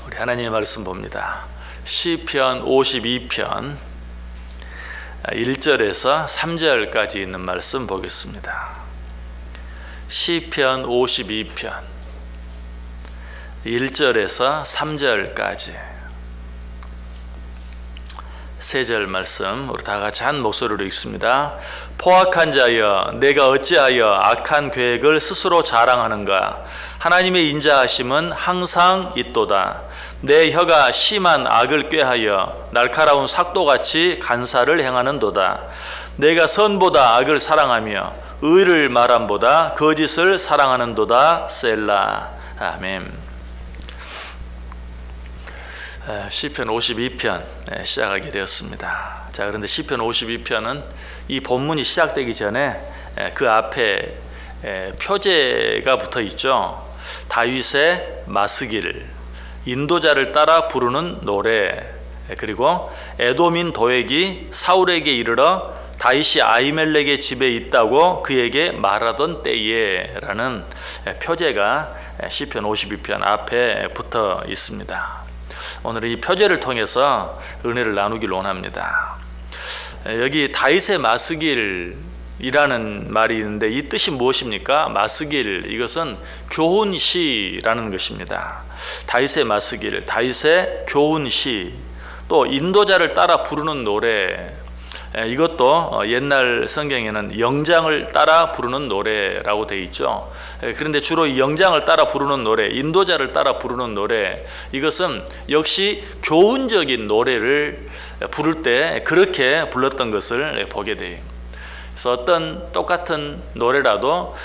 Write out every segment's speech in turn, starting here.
우리 하나님의 말씀 봅니다. 시편 52편 1절에서 3절까지 있는 말씀 보겠습니다. 시편 52편 1절에서 3절까지 세 절 말씀 우리 다 같이 한 목소리로 읽습니다. 포악한 자여, 내가 어찌하여 악한 계획을 스스로 자랑하는가? 하나님의 인자하심은 항상 있도다. 내 혀가 심한 악을 꾀하여 날카로운 삭도같이 간사를 행하는도다. 내가 선보다 악을 사랑하며 의를 말함보다 거짓을 사랑하는도다. 셀라. 아멘. 시편 52편 시작하게 되었습니다. 자, 그런데 시편 52편은 이 본문이 시작되기 전에 그 앞에 표제가 붙어 있죠. 다윗의 마스길, 인도자를 따라 부르는 노래, 그리고 에돔인 도액이 사울에게 이르러 다윗이 아히멜렉의 집에 있다고 그에게 말하던 때에 라는 표제가 시편 52편 앞에 붙어 있습니다. 오늘 이 표제를 통해서 은혜를 나누길 원합니다. 여기 다윗의 마스길이라는 말이 있는데 이 뜻이 무엇입니까? 마스길, 이것은 교훈시라는 것입니다. 다윗의 마스길, 다윗의 교훈시, 또 인도자를 따라 부르는 노래, 이것도 옛날 성경에는 영장을 따라 부르는 노래라고 되어 있죠. 그런데 주로 이 영장을 따라 부르는 노래, 인도자를 따라 부르는 노래, 이것은 역시 교훈적인 노래를 부를 때 그렇게 불렀던 것을 보게 돼요. 그래서 어떤 똑같은 노래라도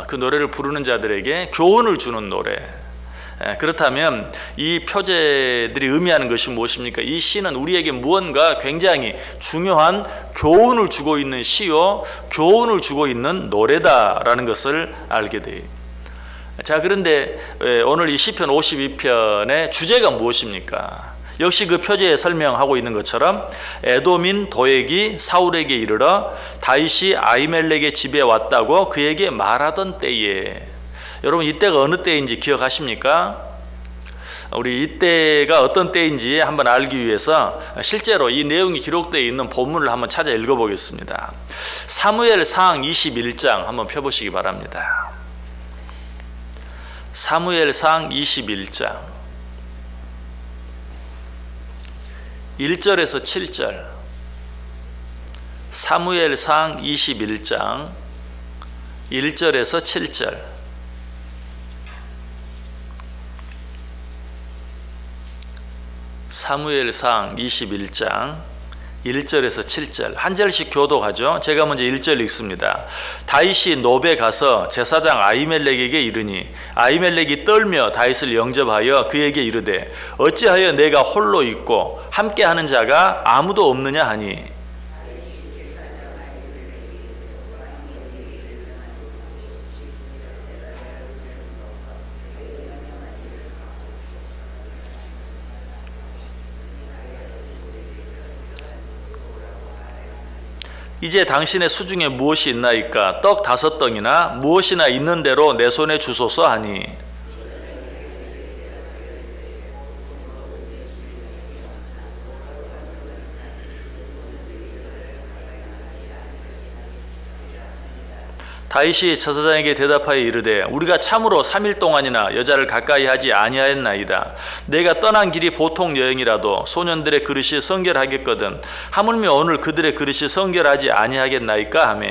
그 노래를 부르는 자들에게 교훈을 주는 노래. 그렇다면 이 표제들이 의미하는 것이 무엇입니까? 이 시는 우리에게 무언가 굉장히 중요한 교훈을 주고 있는 시요, 교훈을 주고 있는 노래다라는 것을 알게 돼요. 자, 그런데 오늘 이 시편 52편의 주제가 무엇입니까? 역시 그 표제에 설명하고 있는 것처럼 에돔인 도액이 사울에게 이르러 다윗이 아히멜렉의 집에 왔다고 그에게 말하던 때에, 여러분 이때가 어느 때인지 기억하십니까? 우리 이때가 어떤 때인지 한번 알기 위해서 실제로 이 내용이 기록되어 있는 본문을 한번 찾아 읽어보겠습니다. 사무엘상 21장 한번 펴보시기 바랍니다. 사무엘상 21장 1절에서 7절. 사무엘상 21장 1절에서 7절. 사무엘상 21장 1절에서 7절 한 절씩 교독하죠. 제가 먼저 1절 읽습니다. 다윗이 노베 가서 제사장 아히멜렉에게 이르니 아히멜렉이 떨며 다윗을 영접하여 그에게 이르되 어찌하여 내가 홀로 있고 함께하는 자가 아무도 없느냐 하니, 이제 당신의 수중에 무엇이 있나이까? 떡 5덩이나 무엇이나 있는 대로 내 손에 주소서 하니, 다윗이 제사장에게 대답하여 이르되 우리가 참으로 3일 동안이나 여자를 가까이 하지 아니하였나이다. 내가 떠난 길이 보통 여행이라도 소년들의 그릇이 성결하겠거든 하물며 오늘 그들의 그릇이 성결하지 아니하겠나이까 하며,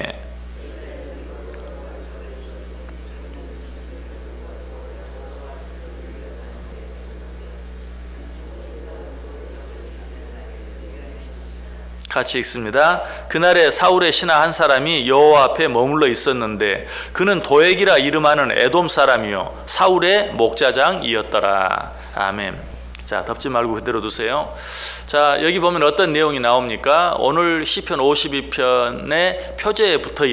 같이 읽습니다. 그날에 사울의 신하 한 사람이 여호와 앞에 머물러 있었는데 그는 도액이라 이름하는 에돔 사람이요 사울의 목자장이었더라. 아멘. 자, 덮지 말고 그대로 두세요. 자, 여기 보면 어떤 내용이 나옵니까? 오늘 시편 52편의 표제에 붙어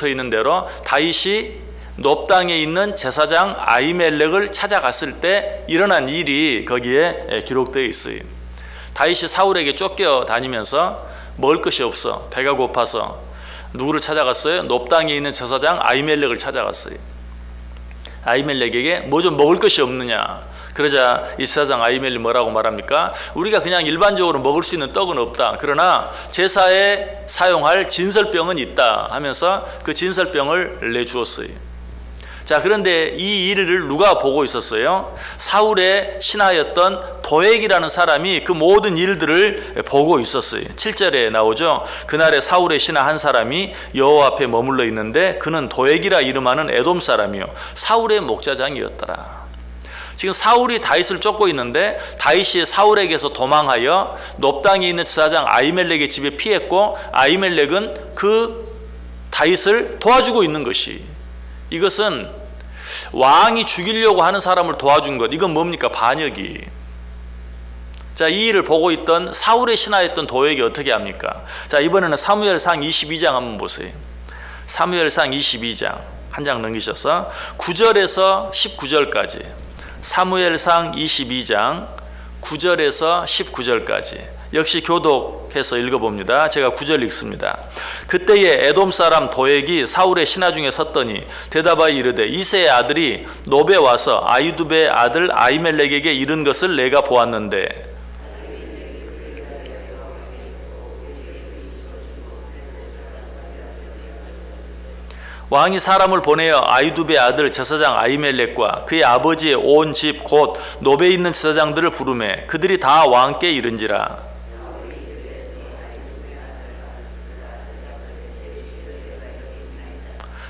있는 대로 다윗이 놋 땅에 있는 제사장 아히멜렉을 찾아갔을 때 일어난 일이 거기에 기록되어 있어요. 다윗이 사울에게 쫓겨다니면서 먹을 것이 없어 배가 고파서 누구를 찾아갔어요? 놋 땅에 있는 제사장 아히멜렉을 찾아갔어요. 아히멜렉에게 뭐 좀 먹을 것이 없느냐. 그러자 이 제사장 아히멜렉이 뭐라고 말합니까? 우리가 그냥 일반적으로 먹을 수 있는 떡은 없다. 그러나 제사에 사용할 진설병은 있다 하면서 그 진설병을 내주었어요. 자, 그런데 이 일을 누가 보고 있었어요? 사울의 신하였던 도액이라는 사람이 그 모든 일들을 보고 있었어요. 7절에 나오죠. 그날에 사울의 신하 한 사람이 여호와 앞에 머물러 있는데 그는 도액이라 이름하는 에돔 사람이요 사울의 목자장이었더라. 지금 사울이 다윗을 쫓고 있는데 다윗이 사울에게서 도망하여 놉 땅에 있는 제사장 아히멜렉의 집에 피했고 아히멜렉은 그 다윗을 도와주고 있는 것이, 이것은 왕이 죽이려고 하는 사람을 도와준 것, 이건 뭡니까? 반역이. 자, 이 일을 보고 있던 사울의 신하였던 도액이 어떻게 합니까? 자, 이번에는 사무엘상 22장 한번 보세요. 사무엘상 22장 한 장 넘기셔서 9절에서 19절까지, 사무엘상 22장 9절에서 19절까지 역시 교독해서 읽어봅니다. 제가 9절 읽습니다. 그때에 에돔 사람 도액이 사울의 신하 중에 섰더니 대답하여 이르되 이새의 아들이 노베 와서 아히두베의 아들 아히멜렉에게 이른 것을 내가 보았는데 왕이 사람을 보내어 아히두베의 아들 제사장 아히멜렉과 그의 아버지의 온 집 곧 노베에 있는 제사장들을 부르매 그들이 다 왕께 이른지라.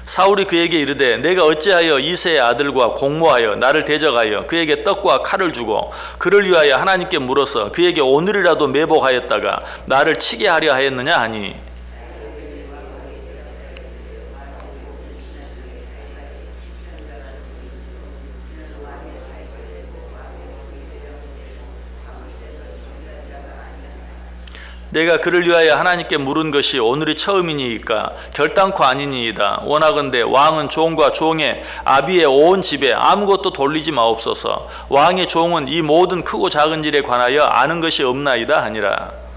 사울이 그에게 이르되 내가 어찌하여 이새의 아들과 공모하여 나를 대적하여 그에게 떡과 칼을 주고 그를 위하여 하나님께 물어서 그에게 오늘이라도 매복하였다가 나를 치게 하려 하였느냐 하니, 내가 그를 위하여 하나님께 물은 것이 오늘이 처음이니이까 결단코 아니니이다. 원하건대 왕은 종과 종의 아비의 온 집에 아무것도 돌리지 마옵소서. 왕의 종은 이 모든 크고 작은 일에 관하여 아는 것이 없나이다 하니라.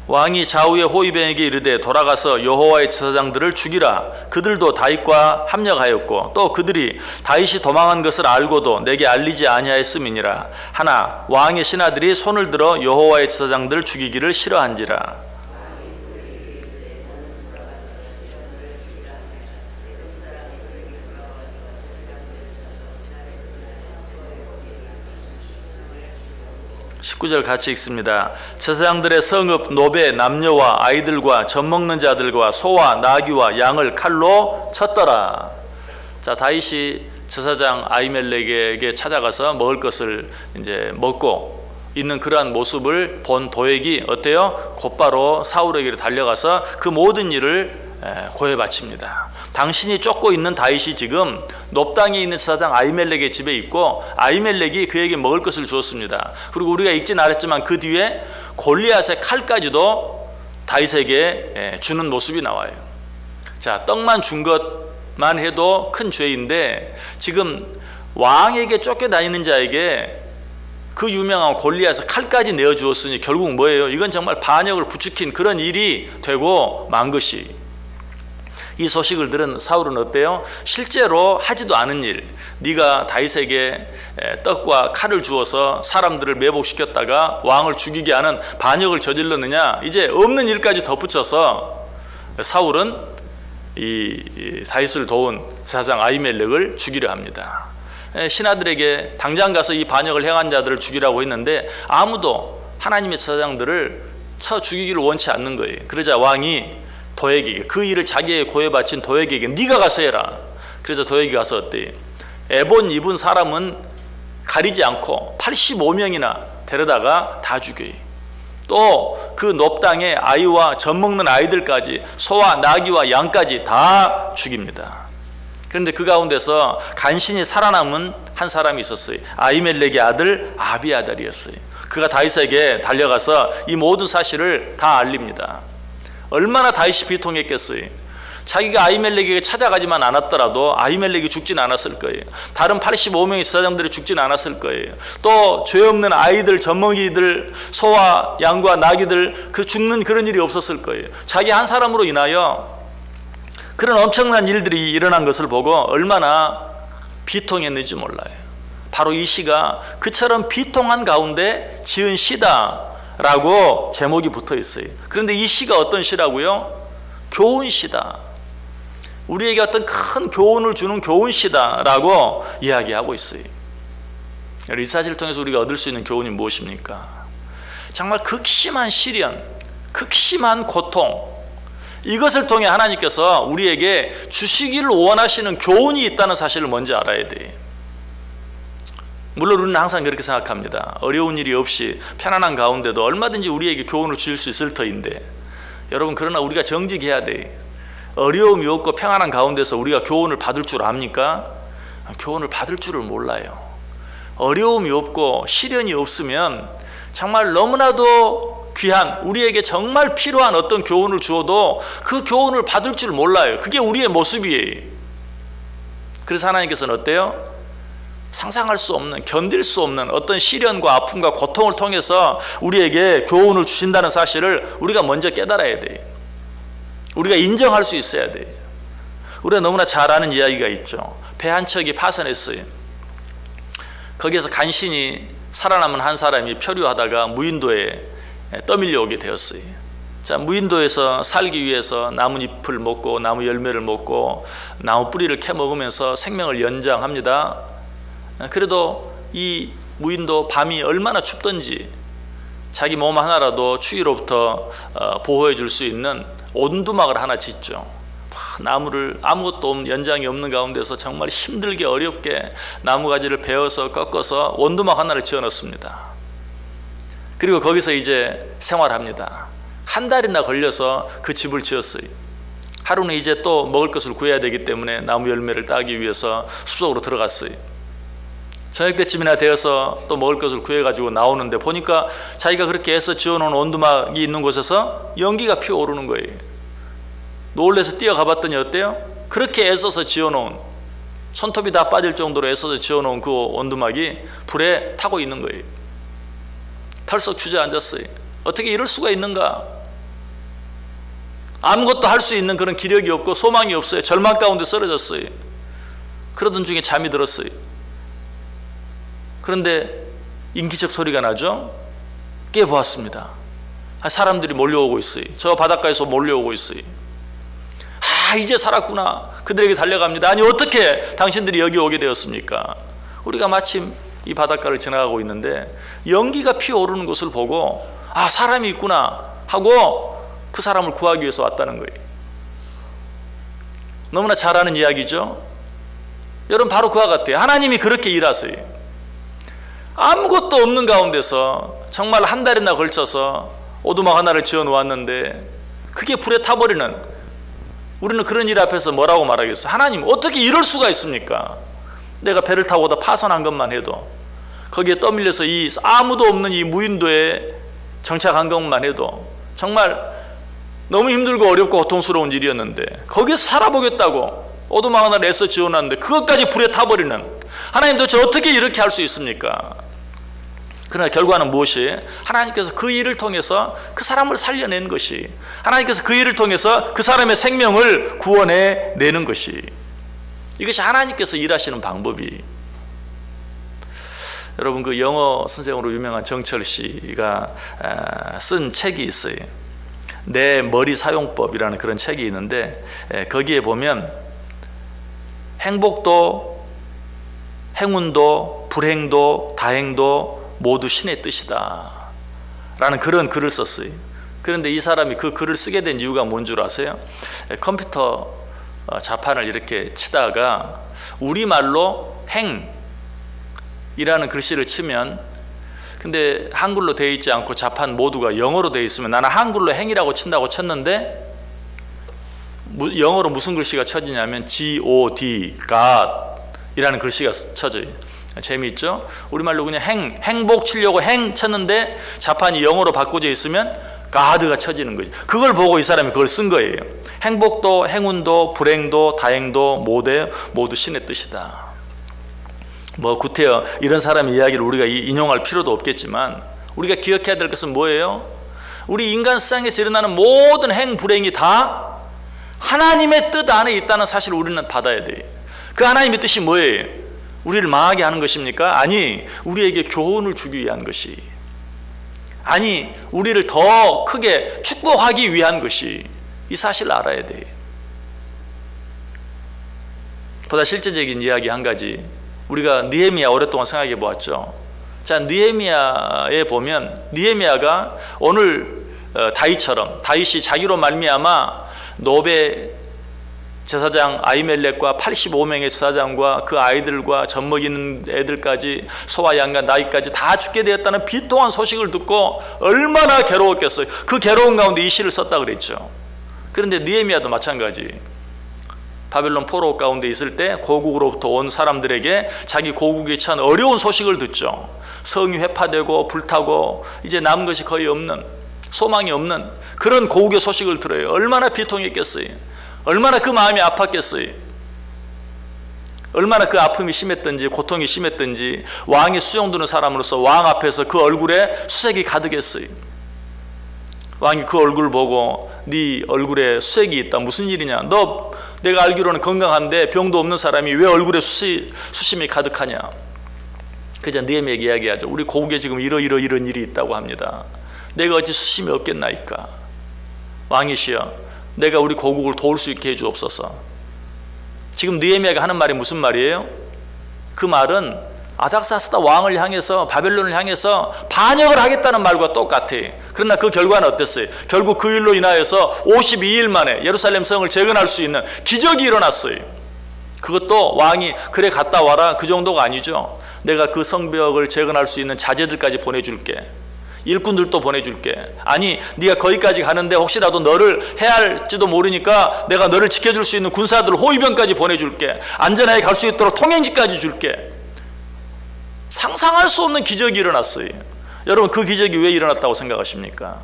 왕이 좌우의 호위병에게 이르되 돌아가서 여호와의 제사장들을 죽이라. 그들도 다윗과 합력하였고 또 그들이 다윗이 도망한 것을 알고도 내게 알리지 아니하였음이니라. 하나 왕의 신하들이 손을 들어 여호와의 제사장들을 죽이기를 싫어한지라. 19절 같이 읽습니다. 제사장들의 성읍 노베 남녀와 아이들과 젖먹는 자들과 소와 나귀와 양을 칼로 쳤더라. 자, 다윗이 제사장 아히멜렉에게 찾아가서 먹을 것을 이제 먹고 있는 그러한 모습을 본 도액이 어때요? 곧바로 사울에게 달려가서 그 모든 일을 고해 바칩니다. 당신이 쫓고 있는 다윗이 지금 놉 땅에 있는 제사장 아히멜렉의 집에 있고 아히멜렉이 그에게 먹을 것을 주었습니다. 그리고 우리가 읽진 않았지만 그 뒤에 골리앗의 칼까지도 다윗에게 주는 모습이 나와요. 자, 떡만 준 것만 해도 큰 죄인데 지금 왕에게 쫓겨다니는 자에게 그 유명한 골리앗의 칼까지 내어주었으니 결국 뭐예요? 이건 정말 반역을 부추긴 그런 일이 되고 만 것이. 이 소식을 들은 사울은 어때요? 실제로 하지도 않은 일, 네가 다윗에게 떡과 칼을 주어서 사람들을 매복시켰다가 왕을 죽이게 하는 반역을 저질렀느냐, 이제 없는 일까지 덧붙여서 사울은 이 다윗을 도운 제사장 아히멜렉을 죽이려 합니다. 신하들에게 당장 가서 이 반역을 행한 자들을 죽이라고 했는데 아무도 하나님의 제사장들을 쳐 죽이기를 원치 않는 거예요. 그러자 왕이 도액에게, 그 일을 자기에게 고해 바친 도액에게 네가 가서 해라. 그래서 도액이 가서 어때요? 에본 입은 사람은 가리지 않고 85명이나 데려다가 다 죽여요. 또 그 놉 땅에 아이와 젖먹는 아이들까지, 소와 나귀와 양까지 다 죽입니다. 그런데 그 가운데서 간신히 살아남은 한 사람이 있었어요. 아히멜렉의 아들 아비아달이었어요. 그가 다윗에게 달려가서 이 모든 사실을 다 알립니다. 얼마나 다윗이 비통했겠어요. 자기가 아히멜렉에게 찾아가지만 않았더라도 아히멜렉이 죽진 않았을 거예요. 다른 85명의 제사장들이 죽진 않았을 거예요. 또 죄 없는 아이들, 젖먹이들, 소와 양과 나귀들 그 죽는 그런 일이 없었을 거예요. 자기 한 사람으로 인하여 그런 엄청난 일들이 일어난 것을 보고 얼마나 비통했는지 몰라요. 바로 이 시가 그처럼 비통한 가운데 지은 시다라고 제목이 붙어 있어요. 그런데 이 시가 어떤 시라고요? 교훈 시다. 우리에게 어떤 큰 교훈을 주는 교훈 시다라고 이야기하고 있어요. 이 사실을 통해서 우리가 얻을 수 있는 교훈이 무엇입니까? 정말 극심한 시련, 극심한 고통, 이것을 통해 하나님께서 우리에게 주시기를 원하시는 교훈이 있다는 사실을 먼저 알아야 돼요. 물론 우리는 항상 그렇게 생각합니다. 어려운 일이 없이 편안한 가운데도 얼마든지 우리에게 교훈을 주실 수 있을 터인데, 여러분, 그러나 우리가 정직해야 돼요. 어려움이 없고 평안한 가운데서 우리가 교훈을 받을 줄 압니까? 교훈을 받을 줄을 몰라요. 어려움이 없고 시련이 없으면 정말 너무나도 귀한, 우리에게 정말 필요한 어떤 교훈을 주어도 그 교훈을 받을 줄 몰라요. 그게 우리의 모습이에요. 그래서 하나님께서는 어때요? 상상할 수 없는, 견딜 수 없는 어떤 시련과 아픔과 고통을 통해서 우리에게 교훈을 주신다는 사실을 우리가 먼저 깨달아야 돼요. 우리가 인정할 수 있어야 돼요. 우리가 너무나 잘 아는 이야기가 있죠. 배 한 척이 파선했어요. 거기에서 간신히 살아남은 한 사람이 표류하다가 무인도에 떠밀려 오게 되었어요. 자, 무인도에서 살기 위해서 나뭇잎을 먹고 나무 열매를 먹고 나무 뿌리를 캐 먹으면서 생명을 연장합니다. 그래도 이 무인도 밤이 얼마나 춥던지 자기 몸 하나라도 추위로부터 보호해 줄 수 있는 온두막을 하나 짓죠. 나무를 아무것도 없는, 연장이 없는 가운데서 정말 힘들게 어렵게 나무가지를 베어서 꺾어서 온두막 하나를 지어 넣습니다. 그리고 거기서 이제 생활합니다. 한 달이나 걸려서 그 집을 지었어요. 하루는 이제 또 먹을 것을 구해야 되기 때문에 나무 열매를 따기 위해서 숲속으로 들어갔어요. 저녁 때쯤이나 되어서 또 먹을 것을 구해가지고 나오는데 보니까 자기가 그렇게 애써 지어놓은 온두막이 있는 곳에서 연기가 피어오르는 거예요. 놀래서 뛰어가 봤더니 어때요? 그렇게 애써서 지어놓은, 손톱이 다 빠질 정도로 애써서 지어놓은 그 온두막이 불에 타고 있는 거예요. 털썩 주저앉았어요. 어떻게 이럴 수가 있는가? 아무것도 할 수 있는 그런 기력이 없고 소망이 없어요. 절망 가운데 쓰러졌어요. 그러던 중에 잠이 들었어요. 그런데 인기척 소리가 나죠. 깨보았습니다. 사람들이 몰려오고 있어요. 저 바닷가에서 몰려오고 있어요. 이제 살았구나. 그들에게 달려갑니다. 아니, 어떻게 당신들이 여기 오게 되었습니까? 우리가 마침 이 바닷가를 지나가고 있는데 연기가 피어오르는 것을 보고 사람이 있구나 하고 그 사람을 구하기 위해서 왔다는 거예요. 너무나 잘 아는 이야기죠. 여러분, 바로 그와 같아요. 하나님이 그렇게 일하세요. 아무것도 없는 가운데서 정말 한 달이나 걸쳐서 오두막 하나를 지어 놓았는데 그게 불에 타버리는, 우리는 그런 일 앞에서 뭐라고 말하겠어요? 하나님, 어떻게 이럴 수가 있습니까? 내가 배를 타고 오다 파손한 것만 해도, 거기에 떠밀려서 이 아무도 없는 이 무인도에 정착한 것만 해도 정말 너무 힘들고 어렵고 고통스러운 일이었는데 거기서 살아보겠다고 오두막 하나를 애써 지어놨는데 그것까지 불에 타버리는, 하나님 도대체 어떻게 이렇게 할 수 있습니까? 그러나 결과는 무엇이? 하나님께서 그 일을 통해서 그 사람을 살려낸 것이, 하나님께서 그 일을 통해서 그 사람의 생명을 구원해 내는 것이, 이것이 하나님께서 일하시는 방법이. 여러분, 그 영어 선생으로 유명한 정철 씨가 쓴 책이 있어요. 내 머리 사용법이라는 그런 책이 있는데 거기에 보면 행복도 행운도 불행도 다행도 모두 신의 뜻이다 라는 그런 글을 썼어요. 그런데 이 사람이 그 글을 쓰게 된 이유가 뭔 줄 아세요? 컴퓨터 자판을 이렇게 치다가 우리말로 행이라는 글씨를 치면, 근데 한글로 되어 있지 않고 자판 모두가 영어로 되어 있으면 나는 한글로 행이라고 친다고 쳤는데 영어로 무슨 글씨가 쳐지냐면 God, God 이라는 글씨가 쳐져요. 재미있죠? 우리말로 그냥 행복 치려고 행 쳤는데 자판이 영어로 바꿔져 있으면 God가 쳐지는 거지. 그걸 보고 이 사람이 그걸 쓴 거예요. 행복도 행운도 불행도 다행도 모두 신의 뜻이다. 뭐 구태여 이런 사람의 이야기를 우리가 인용할 필요도 없겠지만 우리가 기억해야 될 것은 뭐예요? 우리 인간 세상에서 일어나는 모든 행불행이 다 하나님의 뜻 안에 있다는 사실을 우리는 받아야 돼요. 그 하나님의 뜻이 뭐예요? 우리를 망하게 하는 것입니까? 아니, 우리에게 교훈을 주기 위한 것이, 아니 우리를 더 크게 축복하기 위한 것이, 이 사실을 알아야 돼요. 보다 실제적인 이야기 한 가지, 우리가 느헤미야 오랫동안 생각해 보았죠. 자, 느헤미야에 보면 느헤미야가 오늘 다윗처럼, 다윗이 자기로 말미암아 노베 제사장 아히멜렉과 85명의 제사장과 그 아이들과 젖먹이는 애들까지 소와 양과 나귀까지 다 죽게 되었다는 비통한 소식을 듣고 얼마나 괴로웠겠어요. 그 괴로운 가운데 이 시를 썼다 그랬죠. 그런데 느헤미야도 마찬가지, 바벨론 포로 가운데 있을 때 고국으로부터 온 사람들에게 자기 고국에 처한 어려운 소식을 듣죠. 성이 회파되고 불타고 이제 남은 것이 거의 없는, 소망이 없는 그런 고국의 소식을 들어요. 얼마나 비통했겠어요. 얼마나 그 마음이 아팠겠어요. 얼마나 그 아픔이 심했든지 고통이 심했든지 왕이 수용두는 사람으로서 왕 앞에서 그 얼굴에 수색이 가득했어요. 왕이 그 얼굴을 보고 네 얼굴에 수색이 있다, 무슨 일이냐, 너 내가 알기로는 건강한데 병도 없는 사람이 왜 얼굴에 수심이 가득하냐. 그저 느헤미야에게 이야기하죠. 우리 고국에 지금 이런 일이 있다고 합니다. 내가 어찌 수심이 없겠나이까. 왕이시여, 내가 우리 고국을 도울 수 있게 해주옵소서. 지금 느헤미야가 하는 말이 무슨 말이에요? 그 말은 아닥사스다 왕을 향해서, 바벨론을 향해서 반역을 하겠다는 말과 똑같아요. 그러나 그 결과는 어땠어요? 결국 그 일로 인하여서 52일 만에 예루살렘 성을 재건할 수 있는 기적이 일어났어요. 그것도 왕이 그래 갔다 와라 그 정도가 아니죠. 내가 그 성벽을 재건할 수 있는 자재들까지 보내줄게, 일꾼들도 보내줄게. 아니 네가 거기까지 가는데 혹시라도 너를 해할지도 모르니까 내가 너를 지켜줄 수 있는 군사들, 호위병까지 보내줄게. 안전하게 갈 수 있도록 통행지까지 줄게. 상상할 수 없는 기적이 일어났어요. 여러분, 그 기적이 왜 일어났다고 생각하십니까?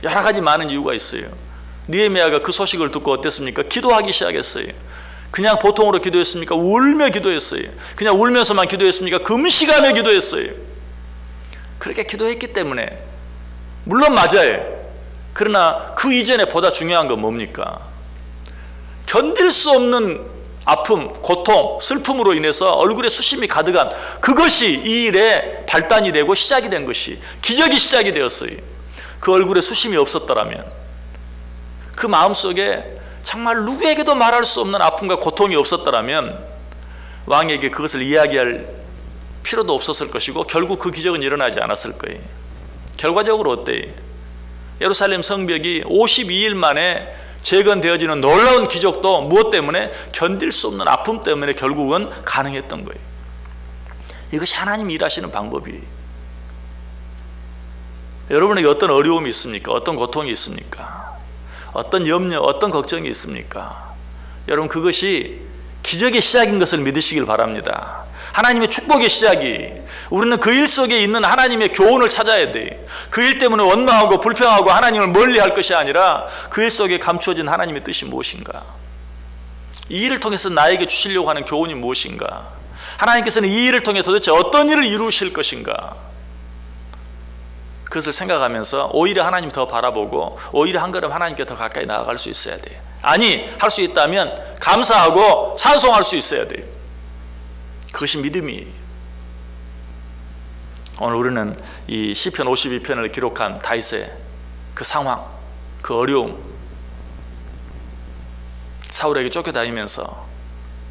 여러 가지 많은 이유가 있어요. 느헤미야가 그 소식을 듣고 어땠습니까? 기도하기 시작했어요. 그냥 보통으로 기도했습니까? 울며 기도했어요. 그냥 울면서만 기도했습니까? 금식하며 기도했어요. 그렇게 기도했기 때문에, 물론 맞아요. 그러나 그 이전에 보다 중요한 건 뭡니까? 견딜 수 없는 아픔, 고통, 슬픔으로 인해서 얼굴에 수심이 가득한 그것이 이 일의 발단이 되고 시작이 된 것이, 기적이 시작이 되었어요. 그 얼굴에 수심이 없었더라면, 그 마음속에 정말 누구에게도 말할 수 없는 아픔과 고통이 없었더라면 왕에게 그것을 이야기할 필요도 없었을 것이고 결국 그 기적은 일어나지 않았을 거예요. 결과적으로 어때요? 예루살렘 성벽이 52일 만에 재건되어지는 놀라운 기적도 무엇 때문에? 견딜 수 없는 아픔 때문에 결국은 가능했던 거예요. 이것이 하나님이 일하시는 방법이에요. 여러분에게 어떤 어려움이 있습니까? 어떤 고통이 있습니까? 어떤 염려, 어떤 걱정이 있습니까? 여러분, 그것이 기적의 시작인 것을 믿으시길 바랍니다. 하나님의 축복의 시작이, 우리는 그 일 속에 있는 하나님의 교훈을 찾아야 돼. 그 일 때문에 원망하고 불평하고 하나님을 멀리할 것이 아니라 그 일 속에 감추어진 하나님의 뜻이 무엇인가? 이 일을 통해서 나에게 주시려고 하는 교훈이 무엇인가? 하나님께서는 이 일을 통해 도대체 어떤 일을 이루실 것인가? 그것을 생각하면서 오히려 하나님 더 바라보고 오히려 한 걸음 하나님께 더 가까이 나아갈 수 있어야 돼요. 아니, 할 수 있다면 감사하고 찬송할 수 있어야 돼요. 그것이 믿음이에요. 오늘 우리는 이 시편 52편을 기록한 다윗의 그 상황, 그 어려움, 사울에게 쫓겨다니면서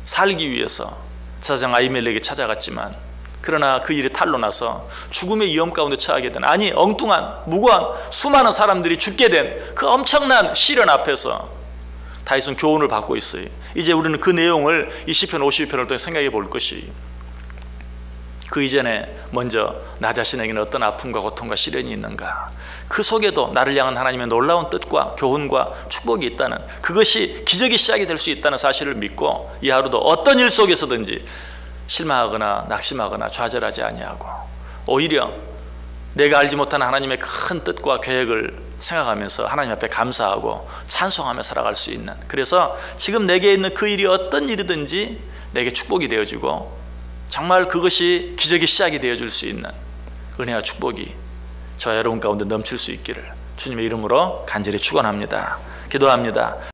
살기 위해서 제사장 아히멜렉에게 찾아갔지만, 그러나 그 일이 탈로 나서 죽음의 위험 가운데 처하게 된, 아니 엉뚱한 무고한 수많은 사람들이 죽게 된 그 엄청난 시련 앞에서 다윗은 교훈을 받고 있어요. 이제 우리는 그 내용을 이 시편 52편을 통해 생각해 볼 것이, 그 이전에 먼저 나 자신에게는 어떤 아픔과 고통과 시련이 있는가, 그 속에도 나를 향한 하나님의 놀라운 뜻과 교훈과 축복이 있다는, 그것이 기적이 시작이 될 수 있다는 사실을 믿고 이 하루도 어떤 일 속에서든지 실망하거나 낙심하거나 좌절하지 아니하고 오히려 내가 알지 못한 하나님의 큰 뜻과 계획을 생각하면서 하나님 앞에 감사하고 찬송하며 살아갈 수 있는, 그래서 지금 내게 있는 그 일이 어떤 일이든지 내게 축복이 되어지고 정말 그것이 기적의 시작이 되어줄 수 있는 은혜와 축복이 저와 여러분 가운데 넘칠 수 있기를 주님의 이름으로 간절히 축원합니다. 기도합니다.